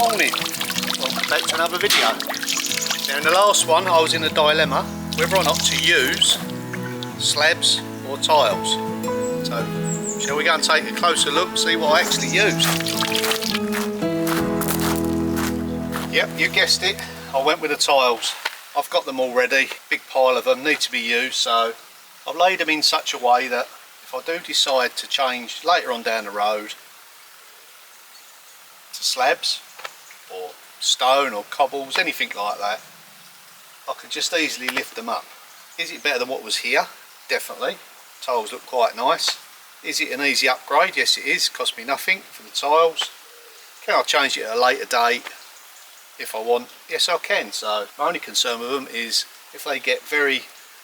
Morning, welcome back to another video. Now in the last one I was in a dilemma whether or not to use slabs or tiles. So shall we go and take a closer look, see what I actually used? Yep, you guessed it, I went with the tiles. I've got them already, big pile of them, need to be used, so I've laid them in such a way that if I do decide to change later on down the road to slabs or stone or cobbles, anything like that, I could just easily lift them up. Is it better than what was here? Definitely. Tiles look quite nice. Is it an easy upgrade? Yes it is, cost me nothing for the tiles. Can I change it at a later date if I want? Yes I can. So my only concern with them is if they get very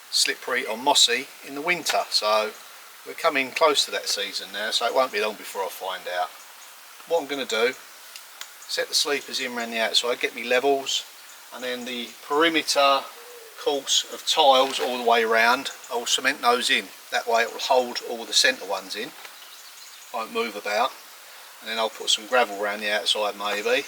slippery or mossy in the winter. So we're coming close to that season now, so it won't be long before I find out. What I'm going to do, set the sleepers in around the outside, get me levels, and then the perimeter course of tiles all the way around, I'll cement those in. That way it will hold all the centre ones in, won't move about, and then I'll put some gravel around the outside maybe.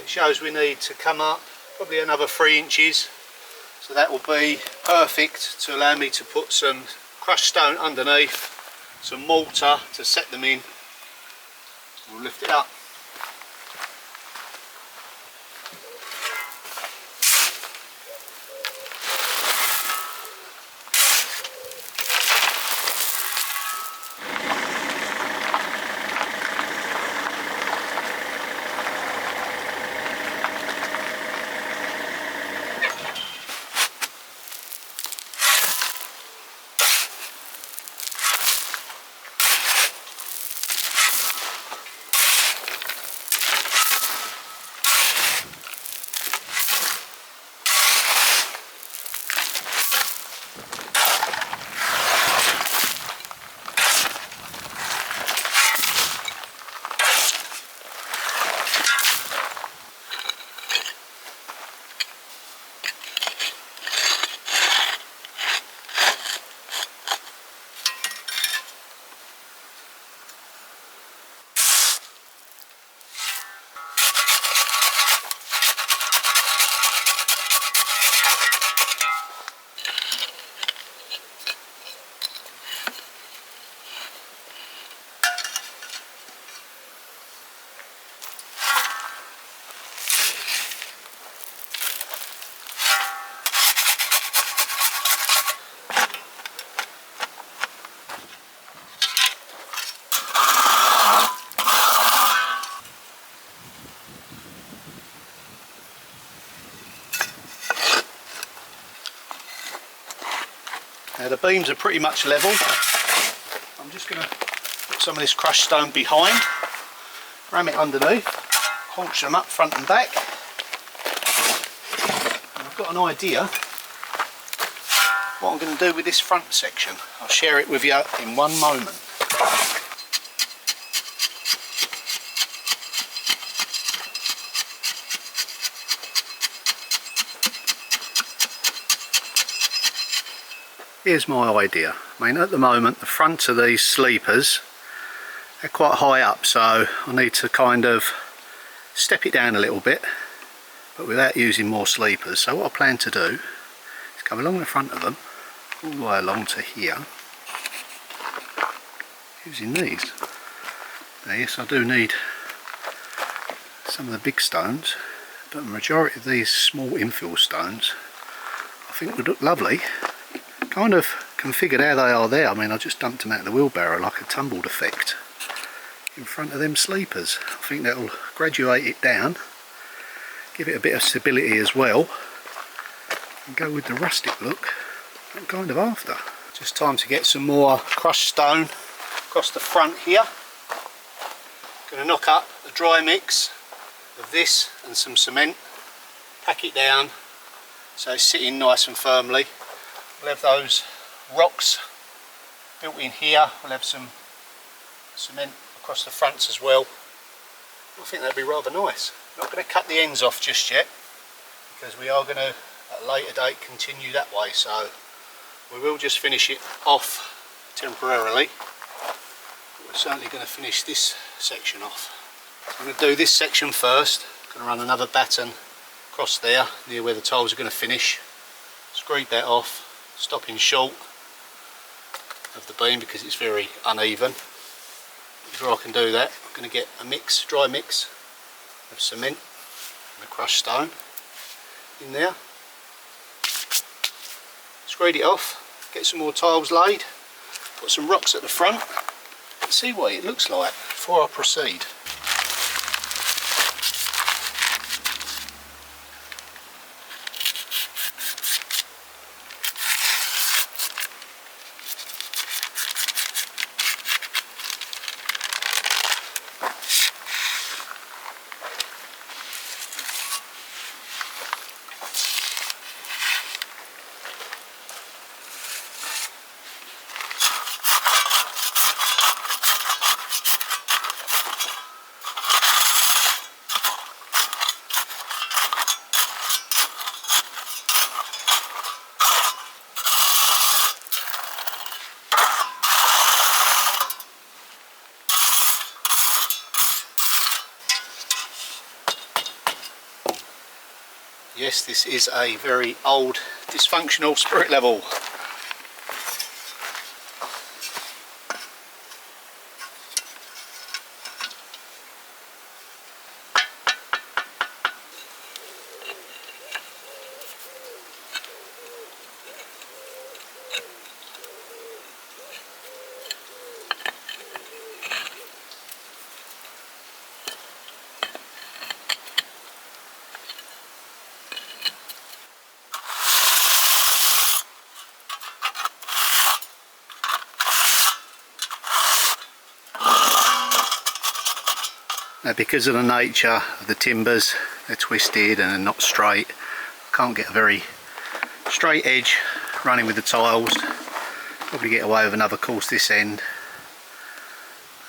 Shows we need to come up probably another 3 inches, so that will be perfect to allow me to put some crushed stone underneath, some mortar to set them in. We'll lift it up. Now the beams are pretty much level. I'm just going to put some of this crushed stone behind, ram it underneath, haunch them up front and back. And I've got an idea what I'm going to do with this front section. I'll share it with you in one moment. Here's my idea. I mean, at the moment the front of these sleepers are quite high up, so I need to kind of step it down a little bit, but without using more sleepers. So what I plan to do is come along the front of them, all the way along to here, using these. Now yes, I do need some of the big stones, but the majority of these small infill stones I think would look lovely. Kind of configured how they are there. I mean, I just dumped them out of the wheelbarrow like a tumbled effect in front of them sleepers. I think that'll graduate it down, give it a bit of stability as well, and go with the rustic look I'm kind of after. Just time to get some more crushed stone across the front here. Going to knock up the dry mix of this and some cement, pack it down so it's sitting nice and firmly. We'll have those rocks built in here. We'll have some cement across the fronts as well. I think that'd be rather nice. Not going to cut the ends off just yet, because we are going to at a later date continue that way, so we will just finish it off temporarily, but we're certainly going to finish this section off. So I'm going to do this section first. I'm going to run another batten across there near where the tiles are going to finish, screed that off, stopping short of the beam because it's very uneven. Before I can do that, I'm going to get a mix, dry mix of cement and a crushed stone in there, screed it off, get some more tiles laid, put some rocks at the front and see what it looks like before I proceed. Yes, this is a very old, dysfunctional spirit level. Now, because of the nature of the timbers, they're twisted and they're not straight. I can't get a very straight edge running with the tiles. Probably get away with another course this end.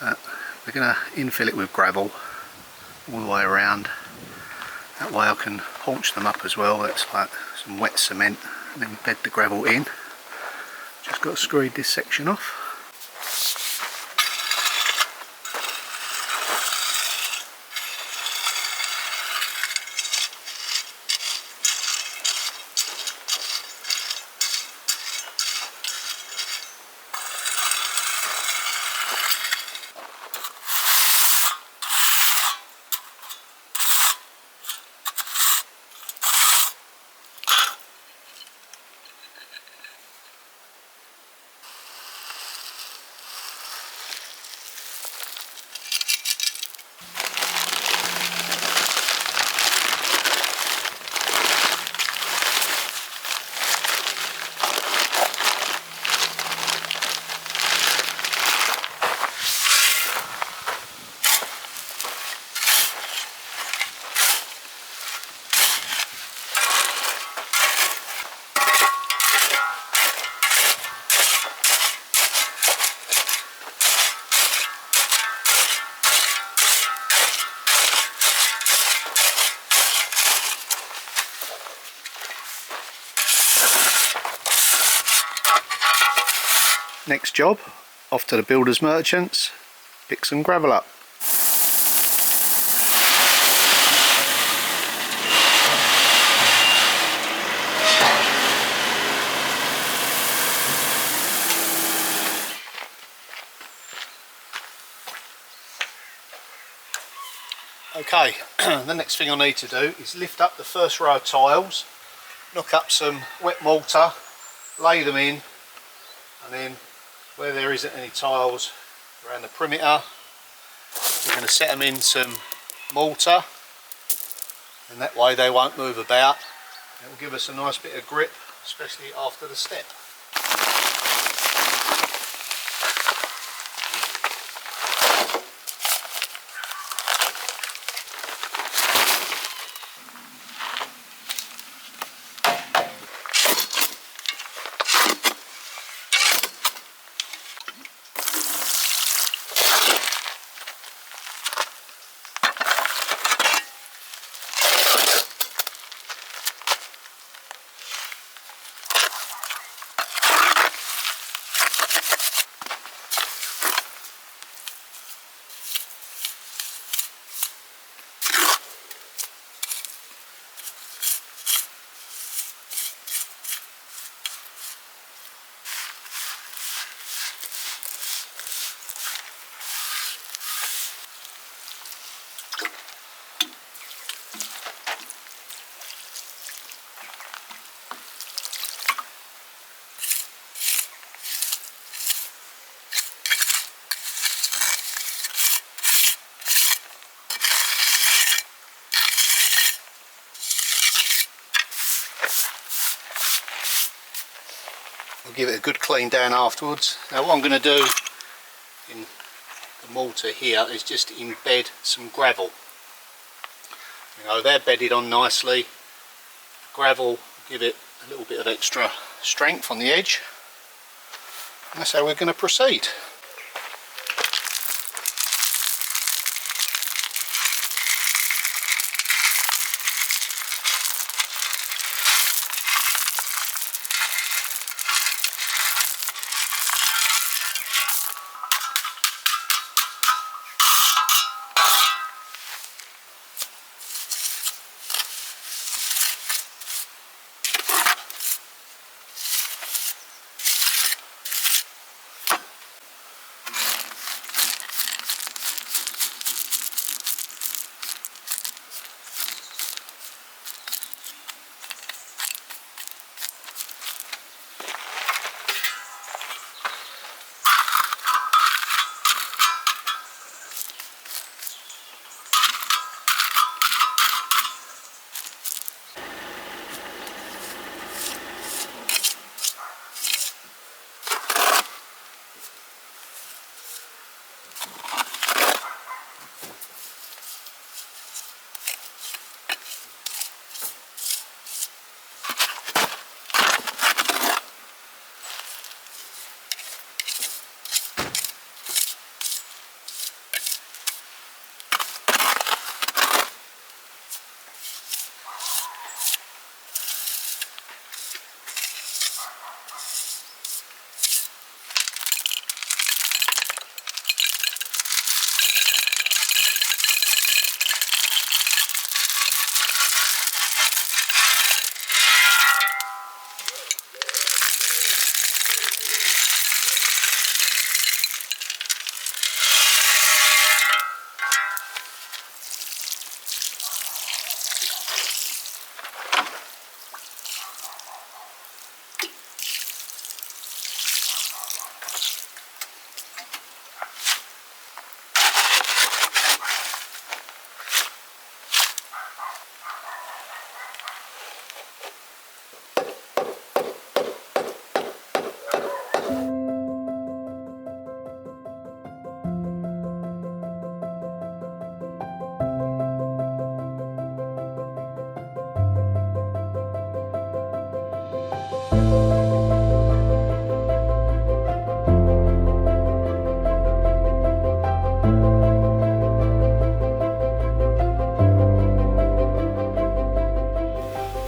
We're going to infill it with gravel all the way around. That way I can haunch them up as well. That's like some wet cement, and then bed the gravel in. Just got to screed this section off. Next job, off to the builders merchants, pick some gravel up. Okay, the next thing I need to do is lift up the first row of tiles, knock up some wet mortar, lay them in, and then where there isn't any tiles around the perimeter, we're going to set them in some mortar, and that way they won't move about. It will give us a nice bit of grip, especially after the step. I'll give it a good clean down afterwards. Now what I'm going to do in the mortar here is just embed some gravel. You know, they're bedded on nicely. Gravel give it a little bit of extra strength on the edge. And that's how we're going to proceed.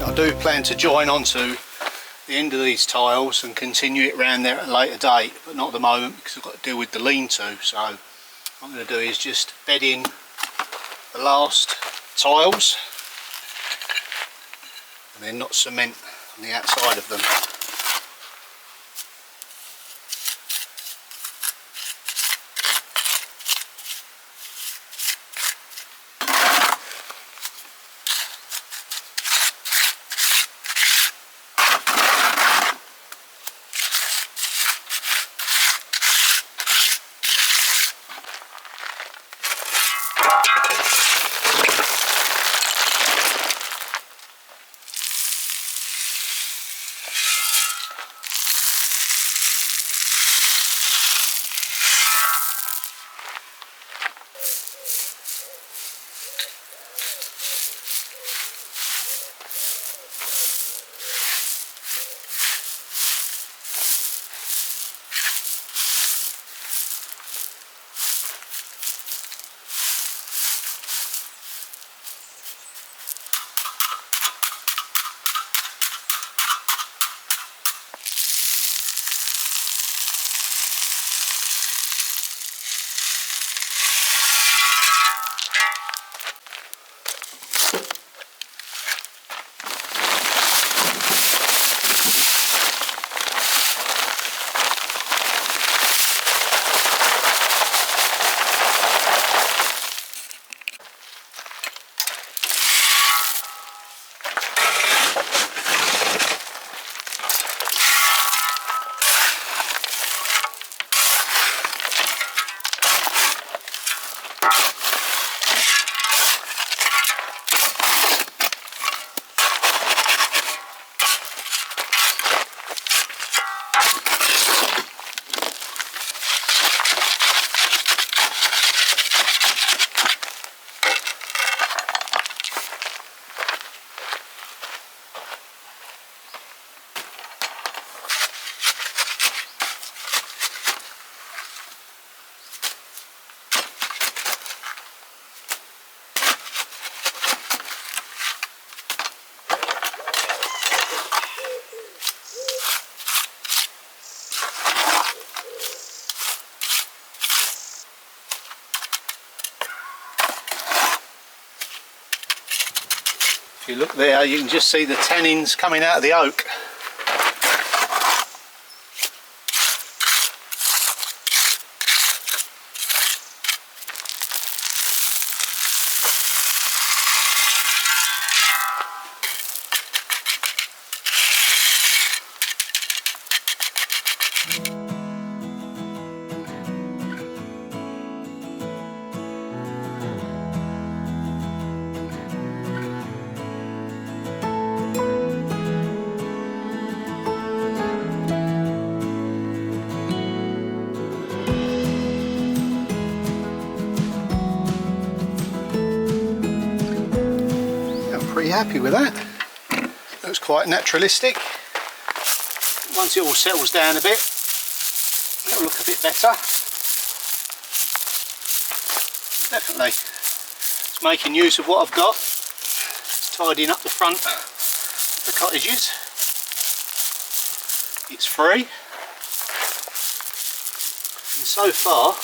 I do plan to join onto the end of these tiles and continue it around there at a later date, but not at the moment because I've got to deal with the lean-to. So what I'm going to do is just bed in the last tiles and then not cement on the outside of them. If you look there, you can just see the tannins coming out of the oak. Pretty happy with that. Looks quite naturalistic. Once it all settles down a bit, it'll look a bit better. Definitely, it's making use of what I've got. It's tidying up the front of the cottages. It's free, and so far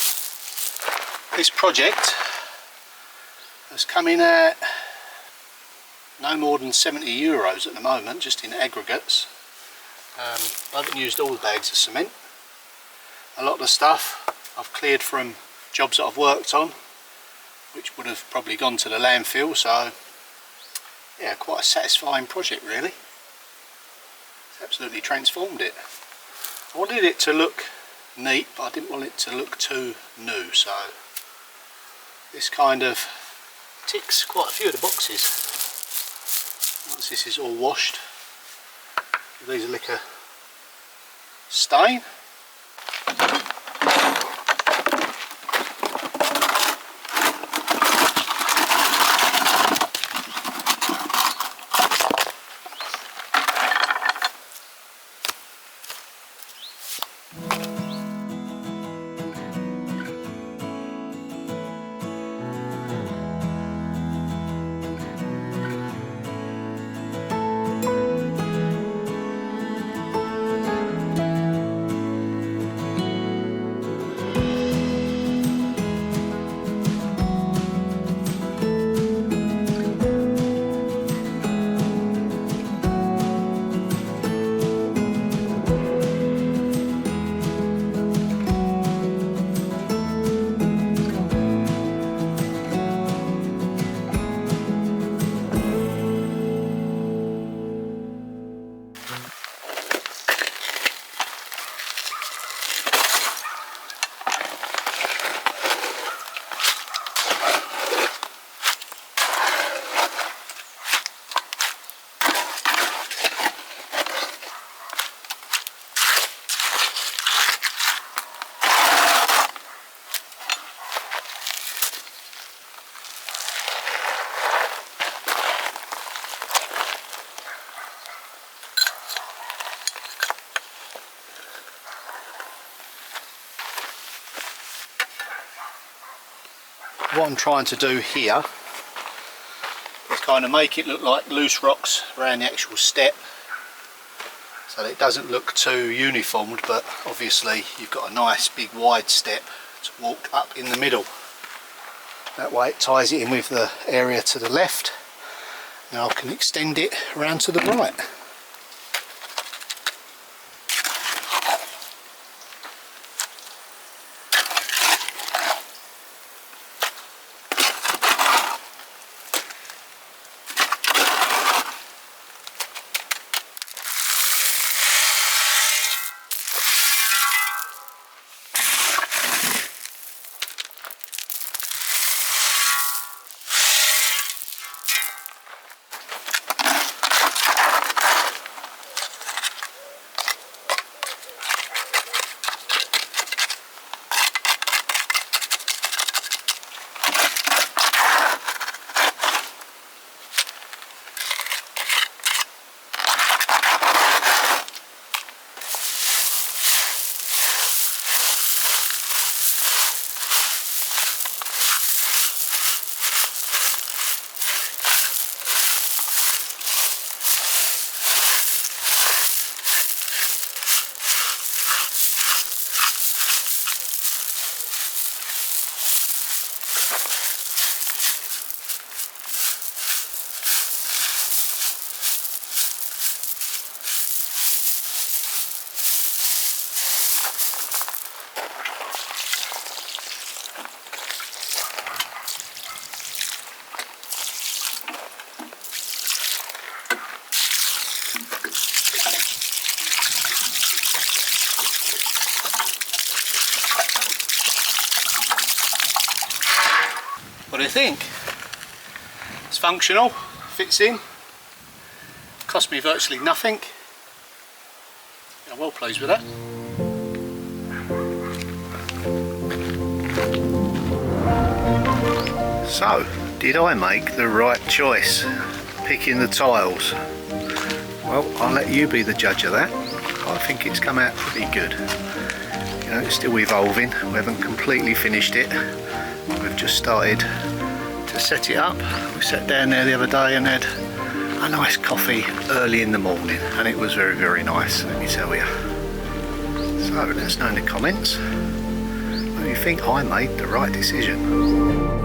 this project has come in at no more than €70 at the moment, just in aggregates. I haven't used all the bags of cement. A lot of the stuff I've cleared from jobs that I've worked on, which would have probably gone to the landfill, so yeah, quite a satisfying project really. It's absolutely transformed it. I wanted it to look neat, but I didn't want it to look too new, so this kind of ticks quite a few of the boxes. Once this is all washed, give these a lick of stain. what I'm trying to do here is kind of make it look like loose rocks around the actual step, so that it doesn't look too uniformed, but obviously you've got a nice big wide step to walk up in the middle. That way it ties it in with the area to the left. Now I can extend it around to the right. What do you think? It's functional, fits in, cost me virtually nothing. I'm well pleased with that. So, did I make the right choice picking the tiles? Well, I'll let you be the judge of that. I think it's come out pretty good. You know, it's still evolving, we haven't completely finished it. We've just started to set it up. We sat down there the other day and had a nice coffee early in the morning, and it was very, very nice, let me tell you. So let us know in the comments whether you think I made the right decision.